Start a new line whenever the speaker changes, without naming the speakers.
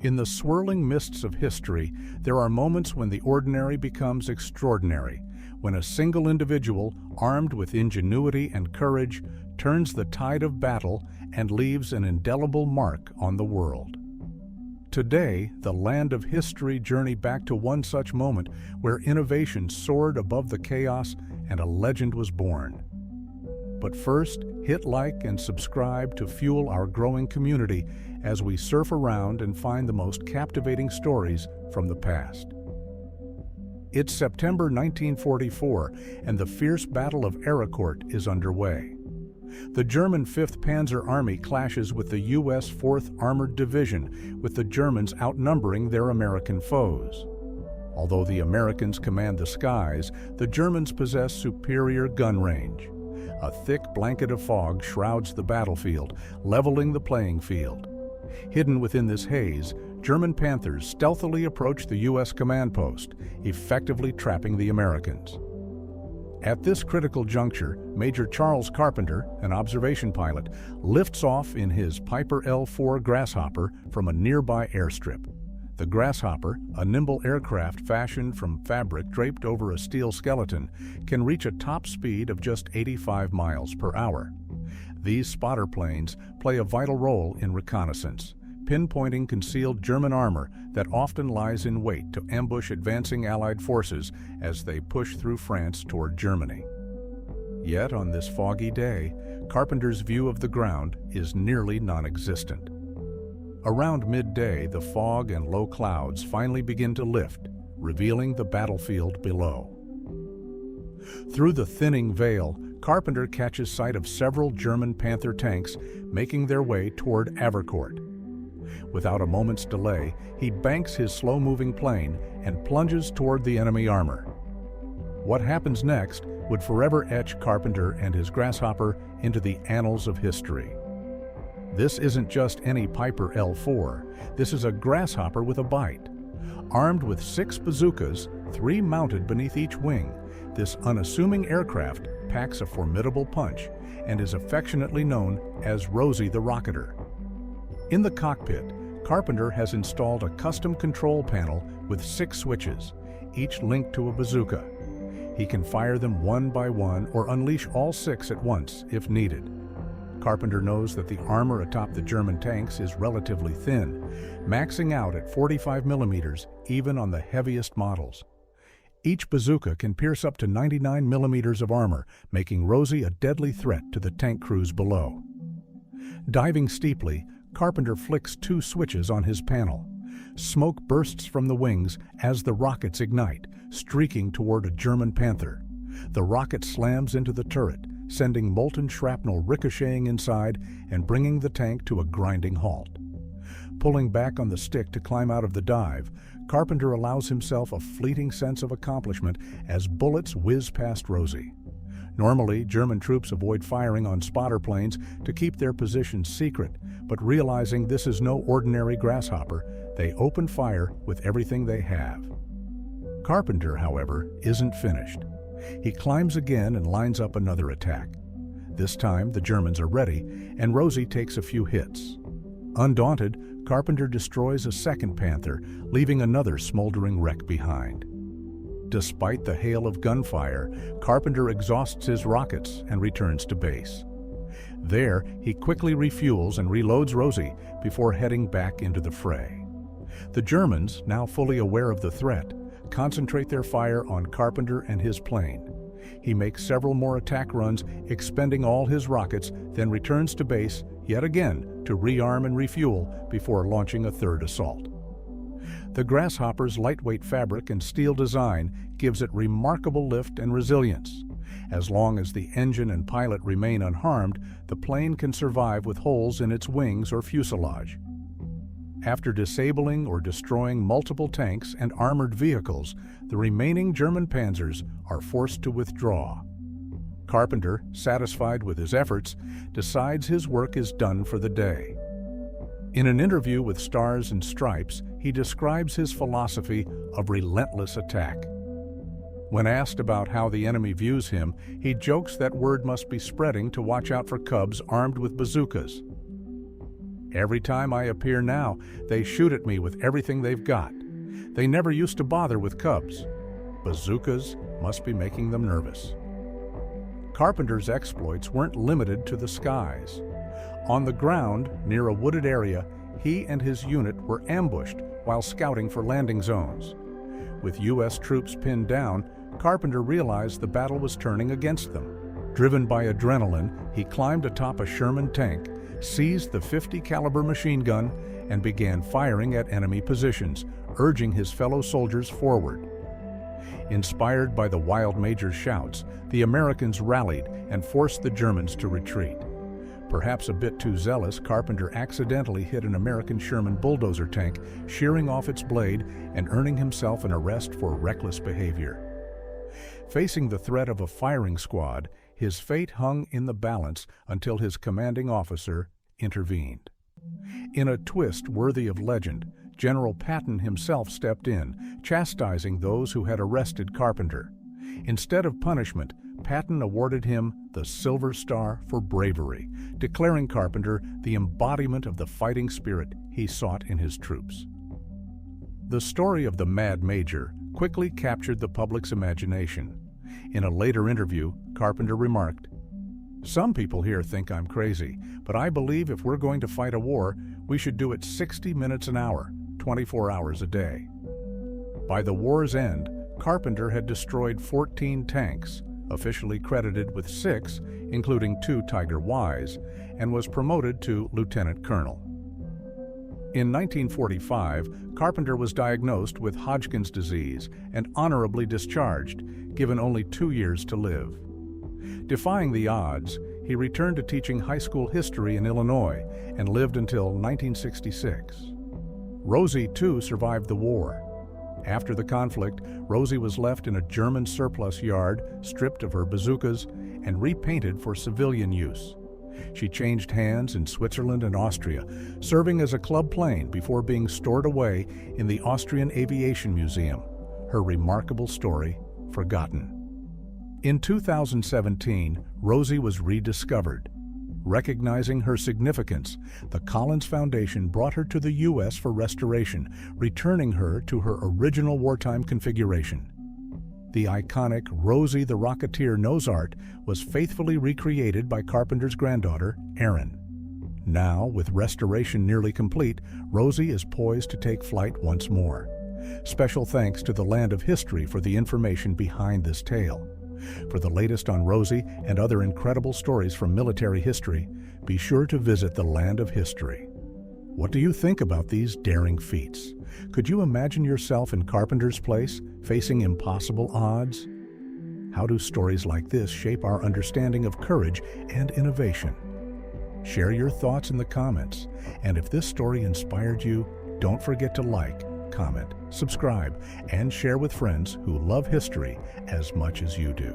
In the swirling mists of history, there are moments when the ordinary becomes extraordinary, when a single individual, armed with ingenuity and courage, turns the tide of battle and leaves an indelible mark on the world. Today, the land of history journey back to one such moment where innovation soared above the chaos and a legend was born. But first, hit like and subscribe to fuel our growing community as we surf around and find the most captivating stories from the past. It's September 1944, and the fierce Battle of Aricort is underway. The German 5th Panzer Army clashes with the U.S. 4th Armored Division, with the Germans outnumbering their American foes. Although the Americans command the skies, the Germans possess superior gun range. A thick blanket of fog shrouds the battlefield, leveling the playing field. Hidden within this haze, German Panthers stealthily approach the U.S. command post, effectively trapping the Americans. At this critical juncture, Major Charles Carpenter, an observation pilot, lifts off in his Piper L4 Grasshopper from a nearby airstrip. The Grasshopper, a nimble aircraft fashioned from fabric draped over a steel skeleton, can reach a top speed of just 85 miles per hour. These spotter planes play a vital role in reconnaissance, pinpointing concealed German armor that often lies in wait to ambush advancing Allied forces as they push through France toward Germany. Yet on this foggy day, Carpenter's view of the ground is nearly non-existent. Around midday, the fog and low clouds finally begin to lift, revealing the battlefield below. Through the thinning veil, Carpenter catches sight of several German Panther tanks making their way toward Aricort. Without a moment's delay, he banks his slow-moving plane and plunges toward the enemy armor. What happens next would forever etch Carpenter and his Grasshopper into the annals of history. This isn't just any Piper L4, this is a Grasshopper with a bite. Armed with 6 bazookas, 3 mounted beneath each wing, this unassuming aircraft packs a formidable punch and is affectionately known as Rosie the Rocketer. In the cockpit, Carpenter has installed a custom control panel with 6 switches, each linked to a bazooka. He can fire them one by one or unleash all 6 at once if needed. Carpenter knows that the armor atop the German tanks is relatively thin, maxing out at 45 millimeters even on the heaviest models. Each bazooka can pierce up to 99 millimeters of armor, making Rosie a deadly threat to the tank crews below. Diving steeply, Carpenter flicks 2 switches on his panel. Smoke bursts from the wings as the rockets ignite, streaking toward a German Panther. The rocket slams into the turret, sending molten shrapnel ricocheting inside and bringing the tank to a grinding halt. Pulling back on the stick to climb out of the dive, Carpenter allows himself a fleeting sense of accomplishment as bullets whiz past Rosie. Normally, German troops avoid firing on spotter planes to keep their positions secret, but realizing this is no ordinary Grasshopper, they open fire with everything they have. Carpenter, however, isn't finished. He climbs again and lines up another attack. This time, the Germans are ready, and Rosie takes a few hits. Undaunted, Carpenter destroys a second Panther, leaving another smoldering wreck behind. Despite the hail of gunfire, Carpenter exhausts his rockets and returns to base. There, he quickly refuels and reloads Rosie before heading back into the fray. The Germans, now fully aware of the threat, concentrate their fire on Carpenter and his plane. He makes several more attack runs, expending all his rockets, then returns to base yet again to rearm and refuel before launching a third assault. The Grasshopper's lightweight fabric and steel design gives it remarkable lift and resilience. As long as the engine and pilot remain unharmed, the plane can survive with holes in its wings or fuselage. After disabling or destroying multiple tanks and armored vehicles, the remaining German panzers are forced to withdraw. Carpenter, satisfied with his efforts, decides his work is done for the day. In an interview with Stars and Stripes, he describes his philosophy of relentless attack. When asked about how the enemy views him, he jokes that word must be spreading to watch out for cubs armed with bazookas. Every time I appear now, they shoot at me with everything they've got. They never used to bother with cubs. Bazookas must be making them nervous. Carpenter's exploits weren't limited to the skies. On the ground, near a wooded area, he and his unit were ambushed while scouting for landing zones. With U.S. troops pinned down, Carpenter realized the battle was turning against them. Driven by adrenaline, he climbed atop a Sherman tank, seized the .50 caliber machine gun, and began firing at enemy positions, urging his fellow soldiers forward. Inspired by the wild major's shouts, the Americans rallied and forced the Germans to retreat. Perhaps a bit too zealous, Carpenter accidentally hit an American Sherman bulldozer tank, shearing off its blade and earning himself an arrest for reckless behavior. Facing the threat of a firing squad, his fate hung in the balance until his commanding officer intervened. In a twist worthy of legend, General Patton himself stepped in, chastising those who had arrested Carpenter. Instead of punishment, Patton awarded him the Silver Star for bravery, declaring Carpenter the embodiment of the fighting spirit he sought in his troops. The story of the Mad Major quickly captured the public's imagination. In a later interview, Carpenter remarked, "Some people here think I'm crazy, but I believe if we're going to fight a war, we should do it 60 minutes an hour, 24 hours a day." By the war's end, Carpenter had destroyed 14 tanks, officially credited with 6, including 2 Tiger Ys, and was promoted to lieutenant colonel. In 1945, Carpenter was diagnosed with Hodgkin's disease and honorably discharged, given only 2 years to live. Defying the odds, he returned to teaching high school history in Illinois and lived until 1966. Rosie, too, survived the war. After the conflict, Rosie was left in a German surplus yard, stripped of her bazookas, and repainted for civilian use. She changed hands in Switzerland and Austria, serving as a club plane before being stored away in the Austrian Aviation Museum, her remarkable story forgotten. In 2017, Rosie was rediscovered. Recognizing her significance, the Collins Foundation brought her to the U.S. for restoration, returning her to her original wartime configuration. The iconic Rosie the Rocketer nose art was faithfully recreated by Carpenter's granddaughter, Erin. Now, with restoration nearly complete, Rosie is poised to take flight once more. Special thanks to the Land of History for the information behind this tale. For the latest on Rosie and other incredible stories from military history, be sure to visit the Land of History. What do you think about these daring feats? Could you imagine yourself in Carpenter's place, facing impossible odds? How do stories like this shape our understanding of courage and innovation? Share your thoughts in the comments, and if this story inspired you, don't forget to like, comment, subscribe, and share with friends who love history as much as you do.